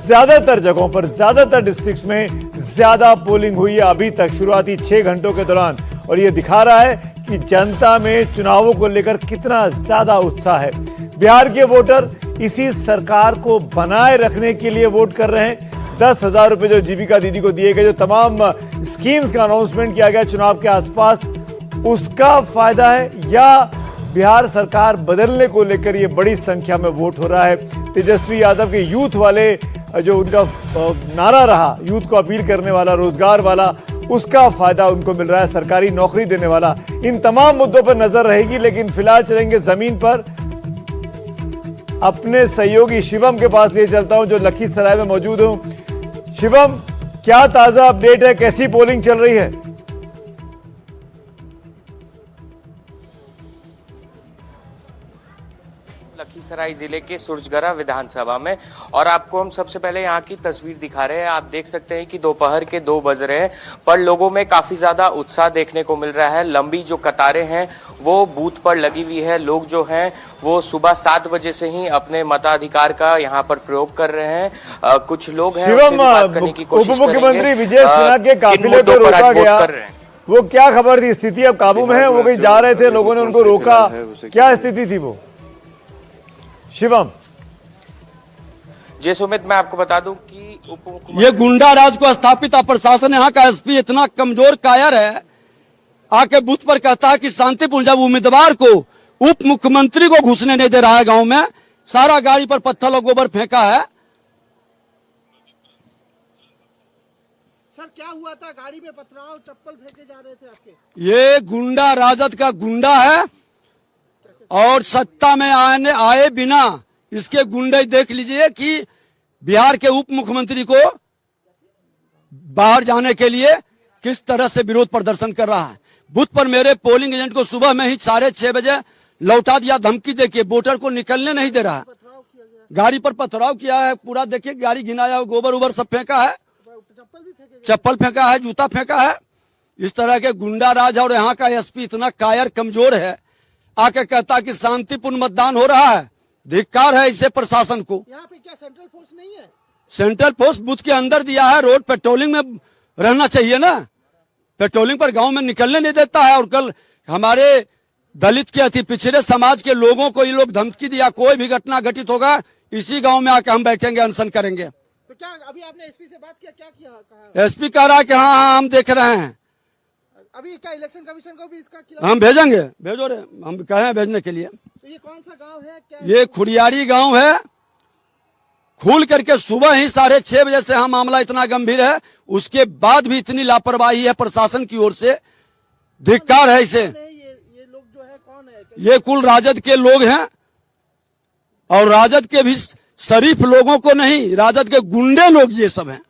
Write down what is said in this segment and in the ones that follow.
ज्यादातर जगहों पर, ज्यादातर डिस्ट्रिक्ट्स में ज्यादा पोलिंग हुई है अभी तक शुरुआती 6 घंटों के दौरान, और यह दिखा रहा है कि जनता में चुनावों को लेकर कितना ज्यादा उत्साह है। बिहार के वोटर इसी सरकार को बनाए रखने के लिए वोट कर रहे हैं। 10,000 रुपए जो जीविका दीदी को दिए गए, जो तमाम स्कीम्स का अनाउंसमेंट किया गया चुनाव के आसपास, उसका फायदा है या बिहार सरकार बदलने को लेकर ये बड़ी संख्या में वोट हो रहा है। तेजस्वी यादव के यूथ वाले जो उनका नारा रहा, यूथ को अपील करने वाला, रोजगार वाला, उसका फायदा उनको मिल रहा है, सरकारी नौकरी देने वाला। इन तमाम मुद्दों पर नजर रहेगी, लेकिन फिलहाल चलेंगे जमीन पर। अपने सहयोगी शिवम के पास ले चलता हूं जो लखीसराय में मौजूद हूं। शिवम, क्या ताजा अपडेट है, कैसी पोलिंग चल रही है? लखीसराय जिले के सुरजगढ़ा विधानसभा में, और आपको हम सबसे पहले यहाँ की तस्वीर दिखा रहे हैं। आप देख सकते हैं कि दोपहर के 2 बज रहे हैं, पर लोगों में काफी ज्यादा उत्साह देखने को मिल रहा है। लंबी जो कतारें हैं वो बूथ पर लगी हुई है। लोग जो हैं वो सुबह 7 बजे से ही अपने मताधिकार का यहाँ पर प्रयोग कर रहे हैं। कुछ लोग हैं, उनसे बात करने की कोशिश करेंगे। उप मुख्यमंत्री विजय सिन्हा के काफिले को रोका गया, वो क्या खबर थी? स्थिति अब काबू में है? वो कहीं जा रहे थे, लोगों ने उनको रोका, क्या स्थिति थी वो? शिवम जी सुमित, मैं आपको बता दूं कि ये गुंडा राज को स्थापित प्रशासन, यहाँ का एसपी इतना कमजोर कायर है, आके बूथ पर कहता है कि शांतिपूर्ण, जब उम्मीदवार को उप मुख्यमंत्री को घुसने नहीं दे रहा है गांव में, सारा गाड़ी पर पत्थर और गोबर फेंका है। सर क्या हुआ था? गाड़ी में पथराव, चप्पल फेंके जा रहे थे आपके? ये गुंडा राजद का गुंडा है और सत्ता में आए बिना इसके गुंडे देख लीजिए कि बिहार के उप मुख्यमंत्री को बाहर जाने के लिए किस तरह से विरोध प्रदर्शन कर रहा है। बूथ पर मेरे पोलिंग एजेंट को सुबह में ही 6:30 बजे लौटा दिया, धमकी देके वोटर को निकलने नहीं दे रहा है। गाड़ी पर पथराव किया है, पूरा देखिए गाड़ी घिनाया, गोबर उबर सब फेंका है, चप्पल फेंका है, जूता फेंका है। इस तरह के गुंडा राज, और यहाँ का एसपी इतना कायर कमजोर है, आके कहता कि शांतिपूर्ण मतदान हो रहा है। धिक्कार है इसे प्रशासन को। यहाँ पे क्या सेंट्रल फोर्स नहीं है? सेंट्रल फोर्स बूथ के अंदर दिया है, रोड पेट्रोलिंग में रहना चाहिए ना, पेट्रोलिंग पर गांव में निकलने नहीं देता है। और कल हमारे दलित के अति पिछड़े समाज के लोगों को ये लोग धमकी दिया, कोई भी घटना घटित होगा इसी गांव में आके हम बैठेंगे, अनशन करेंगे। तो क्या अभी आपने एसपी से बात किया, क्या किया? एसपी कह रहा है कि हाँ हम देख रहे हैं। अभी क्या इलेक्शन कमीशन को भी इसका खिलाफ? हम भेजेंगे, भेजो रे, हम कहे हैं भेजने के लिए। तो ये कौन सा गांव है? क्या ये खुड़ियारी गांव है। खुल करके सुबह ही 6:30 बजे से हम मामला इतना गंभीर है, उसके बाद भी इतनी लापरवाही है प्रशासन की ओर से। धिक्कार है इसे। ये लोग जो है कौन है? ये कुल राजद के लोग हैं, और राजद के भी शरीफ लोगों को नहीं, राजद के गुंडे लोग ये सब हैं।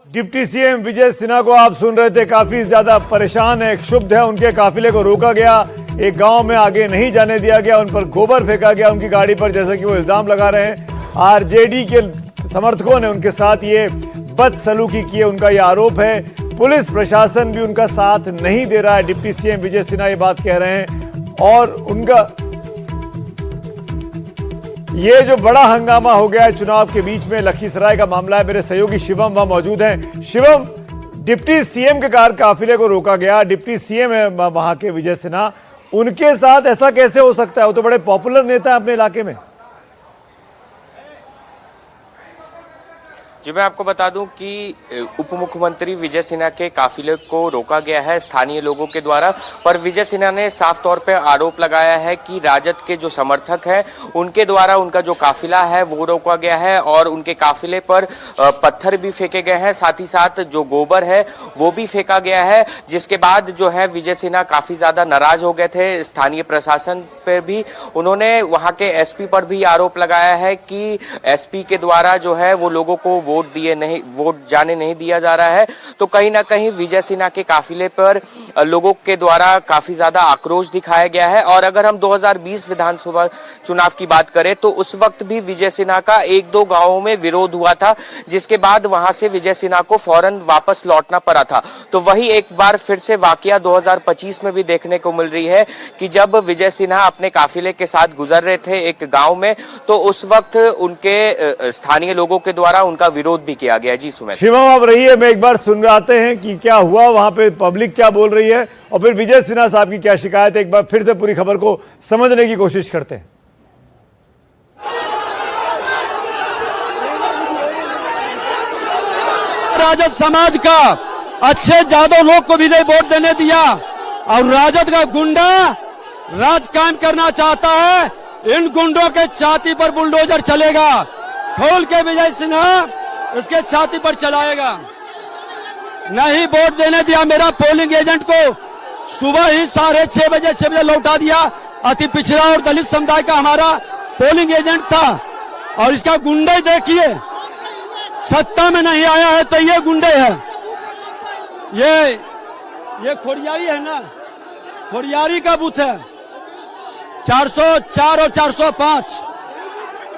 डिप्टी सीएम विजय सिन्हा को आप सुन रहे थे, काफी ज्यादा परेशान है, क्षुब्ध है। उनके काफिले को रोका गया, एक गांव में आगे नहीं जाने दिया गया, उन पर गोबर फेंका गया उनकी गाड़ी पर, जैसा कि वो इल्जाम लगा रहे हैं। आरजेडी के समर्थकों ने उनके साथ ये बदसलूकी की है, उनका ये आरोप है। पुलिस प्रशासन भी उनका साथ नहीं दे रहा है। डिप्टी सीएम विजय सिन्हा ये बात कह रहे हैं, और उनका ये जो बड़ा हंगामा हो गया है चुनाव के बीच में, लखीसराय का मामला है। मेरे सहयोगी शिवम वहां मौजूद हैं। शिवम, डिप्टी सीएम के कार काफिले को रोका गया, डिप्टी सीएम है वहां के विजय सिन्हा, उनके साथ ऐसा कैसे हो सकता है? वो तो बड़े पॉपुलर नेता है अपने इलाके में। जी मैं आपको बता दूं कि उप मुख्यमंत्री विजय सिन्हा के काफिले को रोका गया है स्थानीय लोगों के द्वारा, पर विजय सिन्हा ने साफ तौर पे आरोप लगाया है कि राजद के जो समर्थक हैं उनके द्वारा उनका जो काफिला है वो रोका गया है, और उनके काफिले पर पत्थर भी फेंके गए हैं, साथ ही साथ जो गोबर है वो भी फेंका गया है। जिसके बाद जो है विजय सिन्हा काफी ज्यादा नाराज हो गए थे स्थानीय प्रशासन पर भी। उन्होंने वहां के एसपी पर भी आरोप लगाया है कि एसपी के द्वारा जो है वो लोगों को वोट जाने नहीं दिया जा रहा है, तो कहीं ना कहीं विजय सिन्हा के काफिले पर लोगों के द्वारा काफी ज्यादा आक्रोश दिखाया गया है। और अगर हम 2020 विधानसभा चुनाव की बात करें तो उस वक्त भी विजय सिन्हा का 1-2 गांवों में विरोध हुआ था, जिसके बाद वहां से विजय सिन्हा को फौरन वापस लौटना पड़ा था। तो वही एक बार फिर से वाकया 2025 में भी देखने को मिल रही है कि जब विजय सिन्हा अपने काफिले के साथ गुजर रहे थे एक गांव में, तो उस वक्त उनके स्थानीय लोगों के द्वारा उनका विरोध भी किया गया। जी सुमित। शिवम आप रहिए, मैं एक बार सुनवाते हैं कि क्या हुआ वहां पे, पब्लिक क्या बोल रही है और फिर विजय सिन्हा साहब की क्या शिकायत है। एक बार फिर से पूरी खबर को समझने की कोशिश करते हैं। राजद समाज का अच्छे जादव लोग को भी नहीं वोट देने दिया और राजद का गुंडा राज कायम करना चाहता है। इन गुंडों के छाती पर बुलडोजर चलेगा, खोल के विजय सिन्हा इसके छाती पर चलाएगा। नहीं वोट देने दिया मेरा पोलिंग एजेंट को, सुबह ही 6:30 बजे लौटा दिया। अति पिछड़ा और दलित समुदाय का हमारा पोलिंग एजेंट था और इसका गुंडे देखिए, सत्ता में नहीं आया है तो ये गुंडे हैं। ये खोड़ियारी है ना, खोड़ियारी का बूथ है 404 और 405।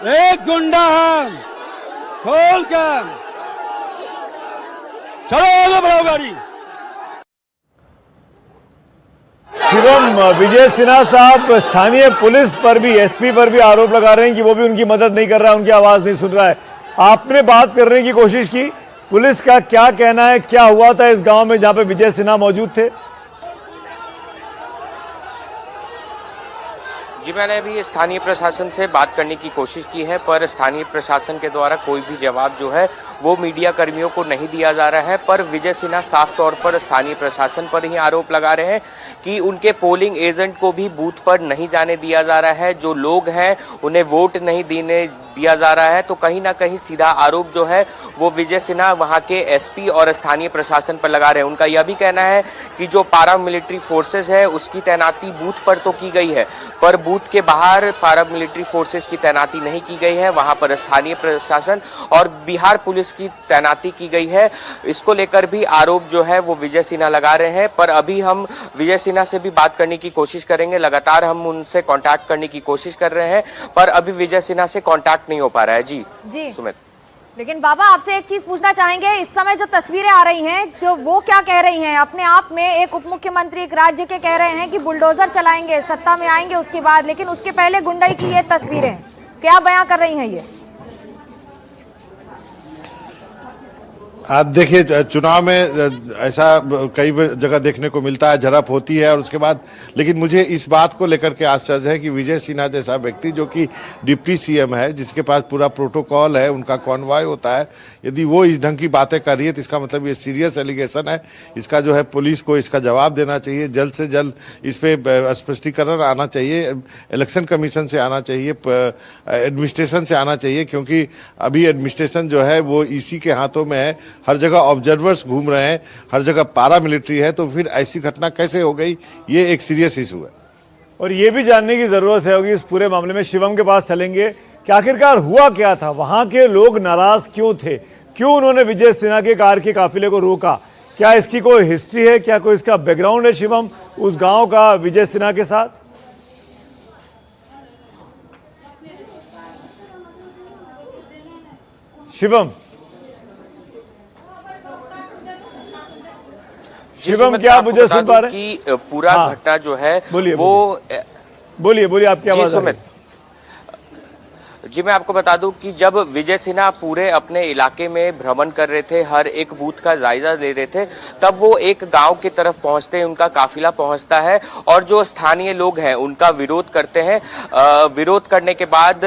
एक गुंडा है, खोल के चलो आगे बढ़ाओ गाड़ी। शिवम, विजय सिन्हा साहब स्थानीय पुलिस पर भी, एसपी पर भी आरोप लगा रहे हैं कि वो भी उनकी मदद नहीं कर रहा है, उनकी आवाज नहीं सुन रहा है। आपने बात करने की कोशिश की, पुलिस का क्या कहना है, क्या हुआ था इस गांव में जहां पे विजय सिन्हा मौजूद थे? जी मैंने अभी स्थानीय प्रशासन से बात करने की कोशिश की है, पर स्थानीय प्रशासन के द्वारा कोई भी जवाब जो है वो मीडिया कर्मियों को नहीं दिया जा रहा है। पर विजय सिन्हा साफ तौर पर स्थानीय प्रशासन पर ही आरोप लगा रहे हैं कि उनके पोलिंग एजेंट को भी बूथ पर नहीं जाने दिया जा रहा है, जो लोग हैं उन्हें वोट नहीं देने दिया जा रहा है। तो कहीं ना कहीं सीधा आरोप जो है वो विजय सिन्हा वहां के एसपी और स्थानीय प्रशासन पर लगा रहे हैं। उनका यह भी कहना है कि जो पारा मिलिट्री फोर्सेस है उसकी तैनाती बूथ पर तो की गई है, पर बूथ के बाहर पारा मिलिट्री फोर्सेस की तैनाती नहीं की गई है, वहां पर स्थानीय प्रशासन और बिहार पुलिस की तैनाती की गई है। इसको लेकर भी आरोप जो है वो विजय सिन्हा लगा रहे हैं। पर अभी हम विजय सिन्हा से भी बात करने की कोशिश करेंगे, लगातार हम उनसे कांटेक्ट करने की कोशिश कर रहे हैं, पर अभी विजय सिन्हा से कांटेक्ट नहीं हो पा रहा है। जी सुमित। लेकिन बाबा आपसे एक चीज पूछना चाहेंगे, इस समय जो तस्वीरें आ रही हैं तो वो क्या कह रही हैं? अपने आप में एक उप मुख्यमंत्री एक राज्य के कह रहे हैं कि बुलडोजर चलाएंगे, सत्ता में आएंगे उसके बाद, लेकिन उसके पहले गुंडाई की ये तस्वीरें क्या बयां कर रही हैं ये? आप देखिए, चुनाव में ऐसा कई जगह देखने को मिलता है, झड़प होती है और उसके बाद, लेकिन मुझे इस बात को लेकर के आश्चर्य है कि विजय सिन्हा जैसा व्यक्ति जो कि डिप्टी सीएम है, जिसके पास पूरा प्रोटोकॉल है, उनका कॉन्वॉय होता है, यदि वो इस ढंग की बातें कर रही है तो इसका मतलब ये सीरियस एलिगेशन है। इसका जो है पुलिस को इसका जवाब देना चाहिए, जल्द से जल्द इस पे स्पष्टीकरण आना चाहिए, इलेक्शन कमीशन से आना चाहिए, एडमिनिस्ट्रेशन से आना चाहिए, क्योंकि अभी एडमिनिस्ट्रेशन जो है वो इसी के हाथों में है। हर जगह ऑब्जर्वर्स घूम रहे हैं, हर जगह पारा मिलिट्री है, तो फिर ऐसी घटना कैसे हो गई, ये एक सीरियस इशू है। और ये भी जानने की जरूरत है होगी इस पूरे मामले में, शिवम के पास चलेंगे कि आखिरकार हुआ क्या था, वहां के लोग नाराज क्यों थे, क्यों उन्होंने विजय सिन्हा के कार के काफिले को रोका, क्या इसकी कोई हिस्ट्री है, क्या कोई इसका बैकग्राउंड है शिवम उस गांव का विजय सिन्हा के साथ? शिवम क्या आप मुझे सुन पा रहे हैं? कि पूरा घटना जो है वो बोलिए आपकी आवाज आ रही है। जी मैं आपको बता दूं कि जब विजय सिन्हा पूरे अपने इलाके में भ्रमण कर रहे थे, हर एक बूथ का जायजा ले रहे थे, तब वो एक गांव की तरफ पहुंचते हैं, उनका काफिला पहुंचता है और जो स्थानीय लोग हैं उनका विरोध करते हैं। विरोध करने के बाद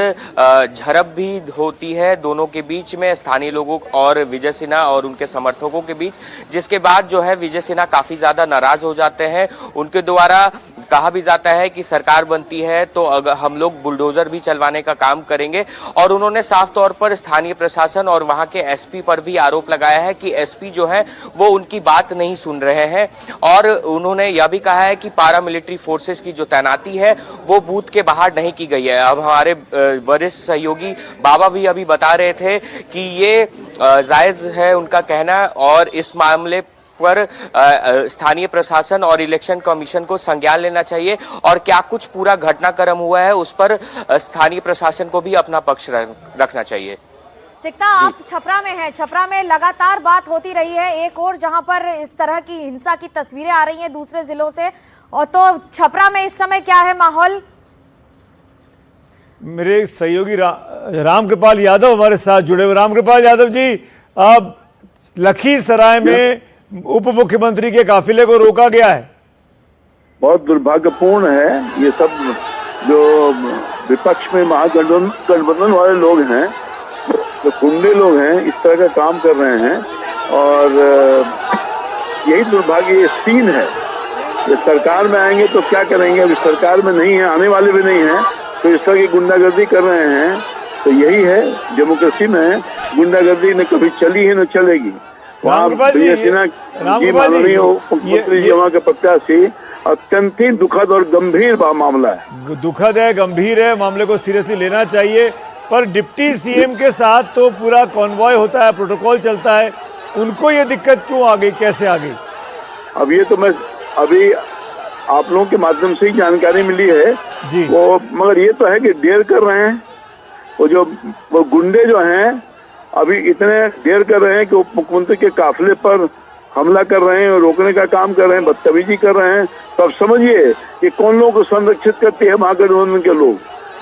झड़प भी होती है दोनों के बीच में, स्थानीय लोगों और विजय सिन्हा और उनके समर्थकों के बीच, जिसके बाद जो है विजय सिन्हा काफी ज्यादा नाराज हो जाते हैं। उनके द्वारा कहा भी जाता है कि सरकार बनती है तो अगर हम लोग बुलडोजर भी चलवाने का काम करेंगे। और उन्होंने साफ तौर पर स्थानीय प्रशासन और वहां के एसपी पर भी आरोप लगाया है कि एसपी जो है वो उनकी बात नहीं सुन रहे हैं। और उन्होंने यह भी कहा है कि पारामिलिट्री फोर्सेस की जो तैनाती है वो बूथ के बाहर नहीं की गई है। अब हमारे वरिष्ठ सहयोगी बाबा भी अभी बता रहे थे कि ये जायज है उनका कहना, और इस मामले पर स्थानीय प्रशासन और इलेक्शन कमीशन को संज्ञान लेना चाहिए, और क्या कुछ पूरा घटनाक्रम हुआ है उस पर स्थानीय प्रशासन को भी अपना पक्ष रखना चाहिए। सिकता, आप छपरा में हैं, छपरा में लगातार बात होती रही है एक और जहां पर इस तरह की हिंसा की तस्वीरें आ रही हैं दूसरे जिलों से, और तो छपरा में इस समय क्या है माहौल? मेरे सहयोगी रामकृपाल यादव हमारे साथ जुड़े हुए। रामकृपाल यादव जी, अब लखीसराय में उप मुख्यमंत्री के काफिले को रोका गया है। बहुत दुर्भाग्यपूर्ण है। ये सब जो विपक्ष में महागठबंधन वाले लोग हैं, जो गुंडे लोग हैं, इस तरह का काम कर रहे हैं, और यही दुर्भाग्य सीन है। ये सरकार में आएंगे तो क्या करेंगे? अभी सरकार में नहीं है, आने वाले भी नहीं है, तो इस तरह की गुंडागर्दी कर रहे हैं। तो यही है डेमोक्रेसी में, गुंडागर्दी न कभी चली है न चलेगी। वहाँ विजय सिन्हा जी माननीय मुख्यमंत्री जी वहाँ के प्रत्याशी, अत्यंत ही दुखद और गंभीर मामला है। दुखद है, गंभीर है, मामले को सीरियसली लेना चाहिए। पर डिप्टी सीएम के साथ तो पूरा कॉन्वॉय होता है, प्रोटोकॉल चलता है, उनको ये दिक्कत क्यों आ गई, कैसे आ गई? अब ये तो मैं अभी आप लोगों के माध्यम से ही जानकारी मिली है जी। वो मगर ये तो है कि देर कर रहे हैं। वो गुंडे जो हैं अभी इतने देर कर रहे हैं कि उप मुख्यमंत्री के काफिले पर हमला कर रहे हैं, रोकने का काम कर रहे हैं, बदतमीजी कर रहे हैं। तो अब समझिए कि कौन लोगों को संरक्षित करते हैं महागठबंधन के लोग।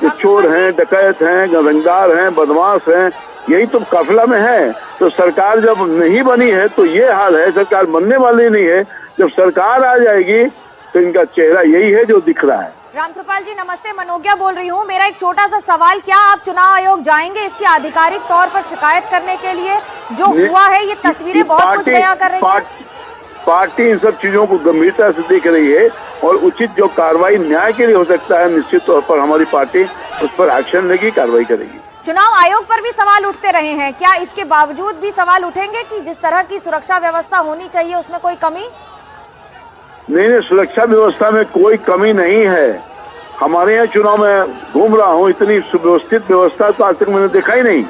ये चोर हैं, डकैत हैं, रंगदार हैं, बदमाश हैं, यही तो काफिला में है। तो सरकार जब नहीं बनी है तो ये हाल है, सरकार बनने वाली नहीं है। जब सरकार आ जाएगी तो इनका चेहरा यही है जो दिख रहा है। रामकृपाल जी नमस्ते, मनोज्ञा बोल रही हूँ। मेरा एक छोटा सा सवाल, क्या आप चुनाव आयोग जाएंगे इसकी आधिकारिक तौर पर शिकायत करने के लिए? जो हुआ है ये तस्वीरें बहुत कुछ बयां कर रही है। पार्टी इन सब चीजों को गंभीरता से देख रही है, और उचित जो कार्रवाई न्याय के लिए हो सकता है, निश्चित तौर पर हमारी पार्टी उस पर एक्शन लेगी, कार्रवाई करेगी। चुनाव आयोग पर भी सवाल उठते रहे हैं, क्या इसके बावजूद भी सवाल उठेंगे कि जिस तरह की सुरक्षा व्यवस्था होनी चाहिए उसमें कोई कमी? नहीं, सुरक्षा व्यवस्था में कोई कमी नहीं है। हमारे यहाँ चुनाव में घूम रहा हूँ, इतनी सुव्यवस्थित व्यवस्था तो आज तक मैंने देखा ही नहीं,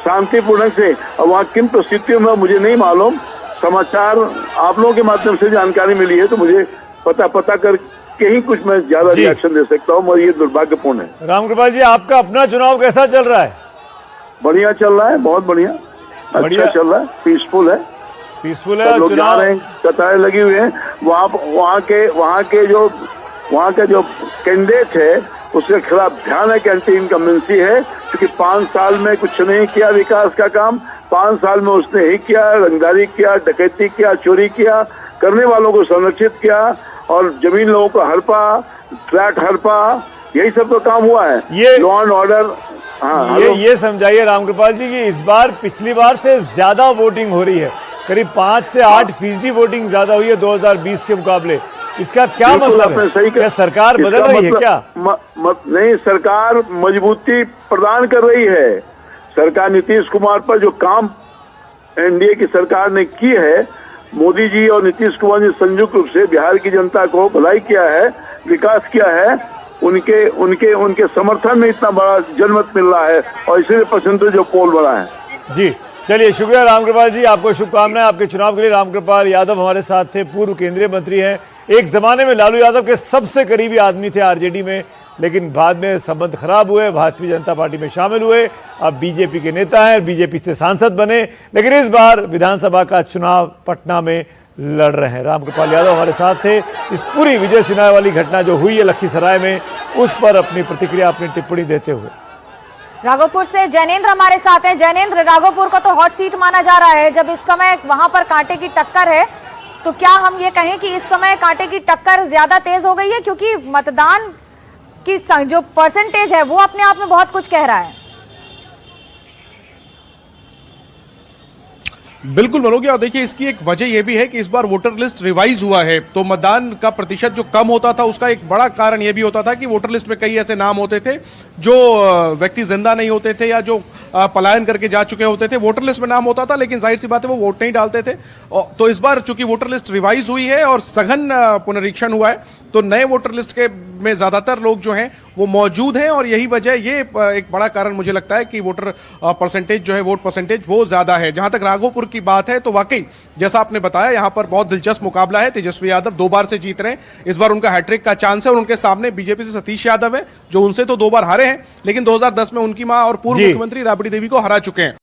शांतिपूर्ण से। और वहाँ किन परिस्थितियों में मुझे नहीं मालूम, समाचार आप लोगों के माध्यम से जानकारी मिली है, तो मुझे पता करके ही कुछ मैं ज्यादा रिएक्शन दे सकता हूँ, और ये दुर्भाग्यपूर्ण है। रामकृपाल जी, आपका अपना चुनाव कैसा चल रहा है? बढ़िया चल रहा है, बहुत बढ़िया, अच्छा चल रहा है, पीसफुल है। लोग जा रहे हैं, कतारें लगी हुई हैं। वहाँ के जो कैंडिडेट है उसके खिलाफ ध्यान है कि एंटी इनकम्बेंसी है, क्योंकि 5 साल में कुछ नहीं किया विकास का काम। 5 साल में उसने ही किया, रंगदारी किया, डकैती किया, चोरी किया, करने वालों को संरक्षित किया, और जमीन लोगों को हड़पा, फ्लैट हड़पा, यही सब तो काम हुआ है। ये लॉ एंड ऑर्डर। हाँ, ये समझाइए रामकृपाल जी कि इस बार पिछली बार से ज्यादा वोटिंग हो रही है, करीब 5 से 8% वोटिंग ज्यादा हुई है 2020 के मुकाबले। इसका क्या मतलब है? क्या सरकार बदल रही है क्या? नहीं, सरकार मजबूती प्रदान कर रही है। सरकार नीतीश कुमार पर जो काम एनडीए की सरकार ने की है, मोदी जी और नीतीश कुमार ने संयुक्त रूप से बिहार की जनता को भलाई किया है, विकास किया है, उनके समर्थन में इतना बड़ा जनमत मिल रहा है, और इसीलिए परसेंटेज जो पोल बढ़ा है। जी चलिए, शुक्रिया रामकृपाल जी, आपको शुभकामनाएं आपके चुनाव के लिए। रामकृपाल यादव हमारे साथ थे, पूर्व केंद्रीय मंत्री हैं, एक जमाने में लालू यादव के सबसे करीबी आदमी थे आरजेडी में, लेकिन बाद में संबंध खराब हुए, भारतीय जनता पार्टी में शामिल हुए, अब बीजेपी के नेता हैं, बीजेपी से सांसद बने, लेकिन इस बार विधानसभा का चुनाव पटना में लड़ रहे हैं। रामकृपाल यादव हमारे साथ थे। इस पूरी विजय सिन्हा वाली घटना जो हुई है लखीसराय में, उस पर अपनी प्रतिक्रिया, अपनी टिप्पणी देते हुए। राघोपुर से जैनेन्द्र हमारे साथ हैं। जैनेन्द्र, राघोपुर को तो हॉट सीट माना जा रहा है, जब इस समय वहां पर कांटे की टक्कर है, तो क्या हम ये कहें कि इस समय कांटे की टक्कर ज्यादा तेज हो गई है, क्योंकि मतदान की जो परसेंटेज है वो अपने आप में बहुत कुछ कह रहा है? बिल्कुल मनोगे। और देखिए इसकी एक वजह यह भी है कि इस बार वोटर लिस्ट रिवाइज हुआ है, तो मतदान का प्रतिशत जो कम होता था उसका एक बड़ा कारण यह भी होता था कि वोटर लिस्ट में कई ऐसे नाम होते थे जो व्यक्ति जिंदा नहीं होते थे या जो पलायन करके जा चुके होते थे। वोटर लिस्ट में नाम होता था लेकिन जाहिर सी बात है वो वोट नहीं डालते थे। तो इस बार चूंकि वोटर लिस्ट रिवाइज हुई है और सघन पुनरीक्षण हुआ है, तो नए वोटर लिस्ट के में ज्यादातर लोग जो हैं वो मौजूद हैं, और यही वजह, ये एक बड़ा कारण मुझे लगता है कि वोटर परसेंटेज जो है, वोट परसेंटेज वो ज्यादा है। जहां तक राघोपुर की बात है तो वाकई जैसा आपने बताया यहां पर बहुत दिलचस्प मुकाबला है। तेजस्वी यादव 2 बार से जीत रहे हैं, इस बार उनका हैट्रिक का चांस है, और उनके सामने बीजेपी से सतीश यादव है जो उनसे तो 2 बार हारे हैं, लेकिन 2010 में उनकी मां और पूर्व मुख्यमंत्री राबड़ी देवी को हरा चुके हैं।